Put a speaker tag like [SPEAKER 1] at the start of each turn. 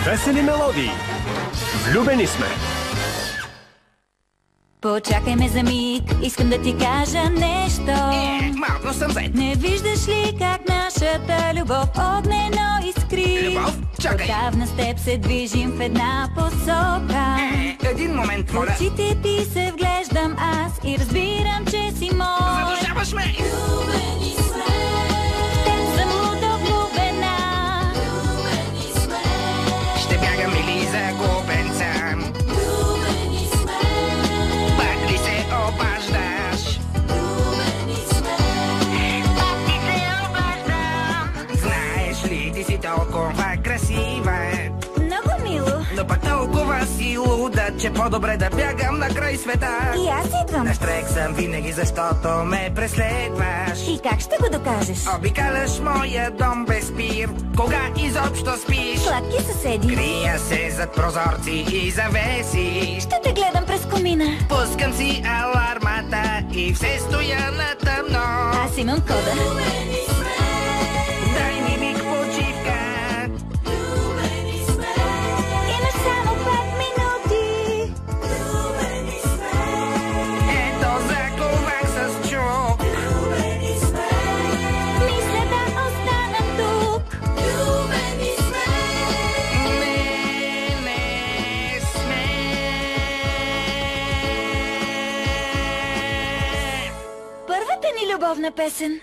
[SPEAKER 1] Весели мелодии. Влюбени сме.
[SPEAKER 2] Почакай ме за миг, искам да ти кажа нещо.
[SPEAKER 3] Малко съм зает.
[SPEAKER 2] Не виждаш ли как нашата любов огнено искри?
[SPEAKER 3] Любов? Чакай.
[SPEAKER 2] Отдавна с теб се движим в една посока.
[SPEAKER 3] Един момент, моля.
[SPEAKER 2] В очите ти се вглеждам аз и разбирам, че си мой.
[SPEAKER 3] Задушаваш ме.
[SPEAKER 2] Влюбени сме. В теб съм лудо влюбена. Влюбени сме.
[SPEAKER 3] Ще бягам или загубен сам.
[SPEAKER 2] Влюбени сме.
[SPEAKER 3] Пак ли се обаждаш?
[SPEAKER 2] Влюбени сме.
[SPEAKER 3] Пак ти се обаждам. Знаеш ли, ти си толкова красива,
[SPEAKER 2] Много мило.
[SPEAKER 3] но пък толкова си луда, че по-добре да бягам на край света.
[SPEAKER 2] И аз идвам.
[SPEAKER 3] На штрек съм винаги, защото ме преследваш.
[SPEAKER 2] И как ще го докажеш?
[SPEAKER 3] Обикаляш моя дом без спир. Кога изобщо спиш?
[SPEAKER 2] Сладки съседи.
[SPEAKER 3] Крия се зад прозорци и завеси.
[SPEAKER 2] Ще те гледам през комина.
[SPEAKER 3] Пускам си алармата и все стоя на тъмно.
[SPEAKER 2] Аз имам кода.
[SPEAKER 3] Дай ми миг почивка.
[SPEAKER 2] Имаш само 5 минути.
[SPEAKER 3] Ето заковах с чук.
[SPEAKER 2] Мисля да остана тук.
[SPEAKER 3] Не сме.
[SPEAKER 2] Първата ни любовна песен.